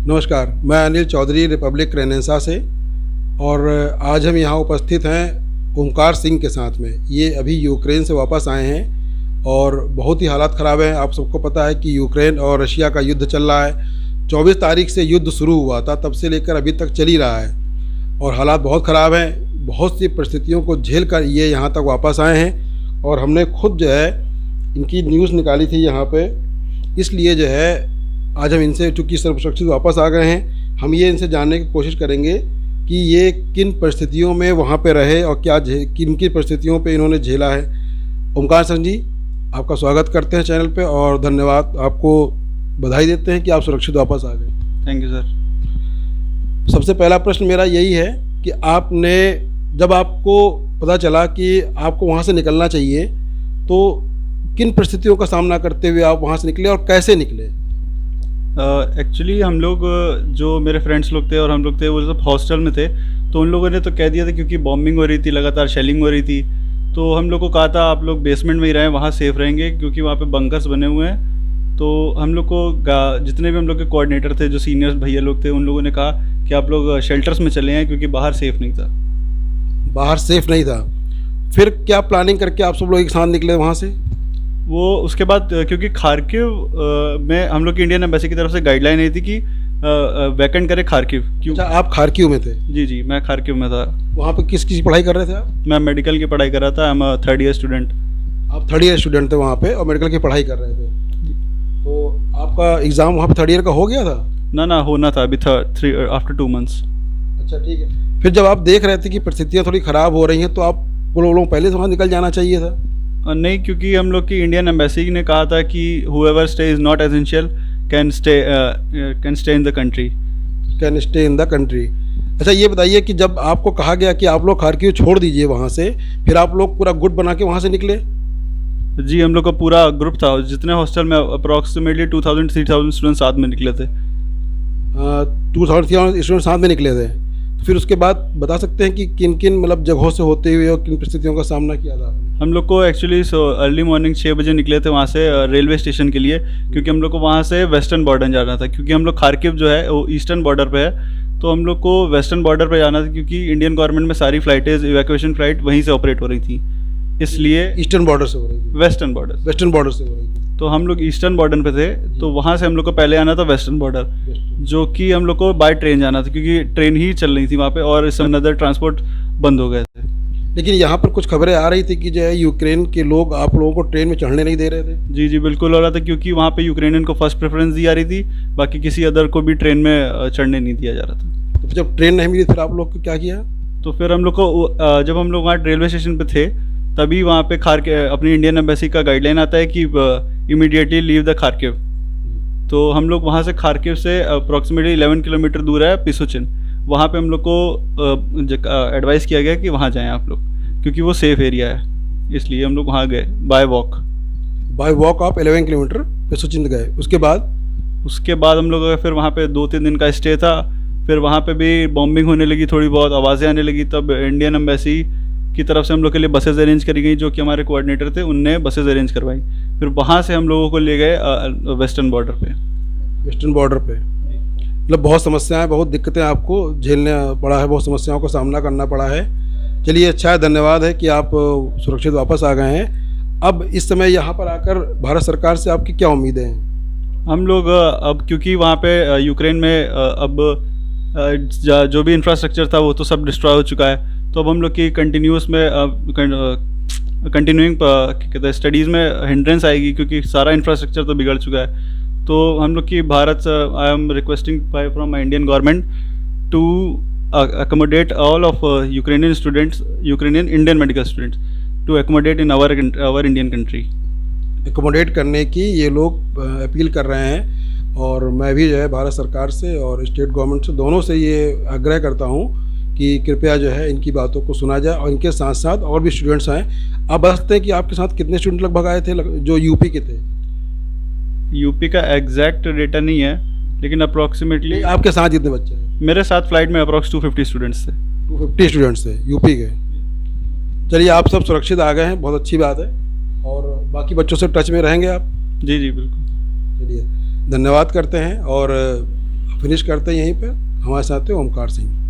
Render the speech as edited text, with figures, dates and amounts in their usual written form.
नमस्कार, मैं Anil Chaudhary Republic Renaissance से। और आज हम यहाँ उपस्थित हैं ओमकार सिंह के साथ में। ये अभी यूक्रेन से वापस आए हैं और बहुत ही हालात ख़राब हैं। आप सबको पता है कि यूक्रेन और रशिया का युद्ध चल रहा है। 24 तारीख से युद्ध शुरू हुआ था, तब से लेकर अभी तक चल ही रहा है और हालात बहुत ख़राब हैं। बहुत सी परिस्थितियों को झेल कर ये यहाँ तक वापस आए हैं और हमने खुद जो है इनकी न्यूज़ निकाली थी यहाँ पे। इसलिए जो है आज हम इनसे, चूँकि सर्वसुरक्षित वापस आ गए हैं, हम ये इनसे जानने की कोशिश करेंगे कि ये किन परिस्थितियों में वहाँ पे रहे और किन किन परिस्थितियों पे इन्होंने झेला है। ओमकार सिंह जी, आपका स्वागत करते हैं चैनल पे और धन्यवाद, आपको बधाई देते हैं कि आप सुरक्षित वापस आ गए। Thank you sir. सबसे पहला प्रश्न मेरा यही है कि आपने, जब आपको पता चला कि आपको वहाँ से निकलना चाहिए, तो किन परिस्थितियों का सामना करते हुए आप वहाँ से निकले और कैसे निकले? एक्चुअली हम लोग, जो मेरे फ्रेंड्स लोग थे और हम लोग थे, वो सब हॉस्टल में थे। तो उन लोगों ने तो कह दिया था, क्योंकि बॉम्बिंग हो रही थी, लगातार शेलिंग हो रही थी, तो हम लोग को कहा था आप लोग बेसमेंट में ही रहें, वहाँ सेफ़ रहेंगे, क्योंकि वहाँ पे बंकर्स बने हुए हैं। तो हम लोग को जितने भी हम लोग के कोऑर्डिनेटर थे, जो सीनियर्स भैया लोग थे, उन लोगों ने कहा कि आप लोग शेल्टर्स में चले हैं, क्योंकि बाहर सेफ़ नहीं था। बाहर सेफ़ नहीं था। फिर क्या प्लानिंग करके आप सब लोग एक साथ निकले वहाँ से? वो उसके बाद, क्योंकि खारकिव में हम लोग की इंडियन एम्बेसी की तरफ से गाइडलाइन आई थी कि वैकेंट करे खारकिव। क्यों? अच्छा, आप खारकिव में थे? जी, मैं खारकिव में था। वहाँ पे किस पढ़ाई कर रहे थे आप? मैं मेडिकल की पढ़ाई कर रहा था। I am 3rd year student. आप 3rd ईयर स्टूडेंट थे वहाँ पे और मेडिकल की पढ़ाई कर रहे थे। तो आपका एग्ज़ाम वहाँ पे 3rd ईयर का हो गया था? ना, होना था अभी आफ्टर 2 मंथ्स। अच्छा, ठीक है। फिर जब आप देख रहे थे कि परिस्थितियाँ थोड़ी ख़राब हो रही हैं, तो आप लोगों पहले से वहाँ निकल जाना चाहिए था? नहीं, क्योंकि हम लोग की इंडियन एम्बेसी ने कहा था कि whoever stay is not essential can stay in the country। Can stay in the country. अच्छा, ये बताइए कि जब आपको कहा गया कि आप लोग खारकिव छोड़ दीजिए वहाँ से, फिर आप लोग पूरा गुट बना के वहाँ से निकले? जी, हम लोग का पूरा ग्रुप था। जितने हॉस्टल में अप्रॉक्सीमेटली 2000-3000 स्टूडेंट साथ में निकले थे। 2000 स्टूडेंट साथ में निकले थे। फिर उसके बाद बता सकते हैं कि किन किन मतलब जगहों से होते हुए और किन परिस्थितियों का सामना किया था? हम लोग को एक्चुअली अर्ली मॉर्निंग 6 बजे निकले थे वहाँ से रेलवे स्टेशन के लिए, क्योंकि हम लोग को वहाँ से वेस्टर्न बॉर्डर जाना था। क्योंकि हम लोग खारकिव जो है वो ईस्टर्न बॉर्डर पे है, तो हम लोग को वेस्टर्न बॉर्डर पे जाना था, क्योंकि इंडियन गवर्नमेंट में सारी फ़्लाइटें, इवैक्यूएशन फ़्लाइट वहीं से ऑपरेट हो रही थी, इसलिए। ईस्टर्न बॉर्डर से हो रही थी? वेस्टर्न बॉर्डर से हो रही थी। तो हम लोग ईस्टर्न बॉर्डर पे थे, तो वहाँ से हम लोग को पहले आना था वेस्टर्न बॉर्डर, जो कि हम लोग को बाय ट्रेन जाना था, क्योंकि ट्रेन ही चल रही थी वहाँ पे और सब अदर ट्रांसपोर्ट बंद हो गए थे। लेकिन यहाँ पर कुछ खबरें आ रही थी कि जो है यूक्रेन के लोग आप लोगों को ट्रेन में चढ़ने नहीं दे रहे थे? जी, बिल्कुल हो रहा था, क्योंकि वहाँ पे यूक्रेनियन को फर्स्ट प्रेफरेंस दी जा रही थी, बाकी किसी अदर को भी ट्रेन में चढ़ने नहीं दिया जा रहा था। तो जब ट्रेन नहीं मिली, फिर आप लोग को क्या किया? तो फिर हम लोग को, जब हम लोग वहाँ रेलवे स्टेशन पे थे, तभी वहाँ पे अपनी इंडियन एम्बेसी का गाइडलाइन आता है कि इमीडिएटली लीव द खारकिव। तो हम लोग वहाँ से, खारकिव से अप्रॉक्सीमेटली 11 किलोमीटर दूर है पिसुचिन। वहाँ पे हम लोग को एडवाइस किया गया कि वहाँ जाएं आप लोग, क्योंकि वो सेफ़ एरिया है, इसलिए हम लोग वहाँ गए बाय वॉक। आप 11 किलोमीटर पिसुचिन गए। उसके बाद हम लोग फिर वहाँ पे 2-3 दिन का स्टे था। फिर वहाँ पे भी बॉम्बिंग होने लगी, थोड़ी बहुत आवाज़ें आने लगी। तब इंडियन एम्बेसी की तरफ से हम लोग के लिए बसेज अरेंज करी गई, जो कि हमारे कोऑर्डिनेटर थे, उनने बसेज अरेंज करवाई। फिर वहाँ से हम लोगों को ले गए वेस्टर्न बॉर्डर पे। मतलब बहुत समस्याएं, बहुत दिक्कतें आपको झेलने पड़ा है, बहुत समस्याओं का सामना करना पड़ा है। चलिए, अच्छा है, धन्यवाद है कि आप सुरक्षित वापस आ गए हैं। अब इस समय यहाँ पर आकर भारत सरकार से आपकी क्या उम्मीदें हैं? हम लोग अब, क्योंकि वहाँ पे यूक्रेन में अब जो भी इंफ्रास्ट्रक्चर था वो तो सब डिस्ट्रॉय हो चुका है, तो अब हम लोग की कंटिन्यूइंग कहते हैं स्टडीज़ में हिंड्रेंस आएगी, क्योंकि सारा इंफ्रास्ट्रक्चर तो बिगड़ चुका है। तो हम लोग की I am requesting from my Indian government to accommodate all of Ukrainian Indian medical students to accommodate in our Indian country। Accommodate करने की ये लोग अपील कर रहे हैं और मैं भी जो है भारत सरकार से और स्टेट गवर्नमेंट से, दोनों से ये आग्रह करता हूँ कि कृपया जो है इनकी बातों को सुना जाए और इनके साथ साथ और भी स्टूडेंट्स आएँ। आप बता सकते हैं कि आपके साथ कितने स्टूडेंट लगभग आए थे जो यूपी के थे? यूपी का एग्जैक्ट डेटा नहीं है, लेकिन अप्रॉक्सीमेटली। आपके साथ जितने बच्चे हैं? मेरे साथ फ्लाइट में अप्रॉक्स 250 स्टूडेंट्स थे। 250 स्टूडेंट्स थे यूपी के। चलिए, आप सब सुरक्षित आ गए हैं, बहुत अच्छी बात है। और बाकी बच्चों से टच में रहेंगे आप? जी, बिल्कुल। चलिए, धन्यवाद करते हैं और फिनिश करते हैं यहीं पर। हमारे साथ थे ओमकार सिंह।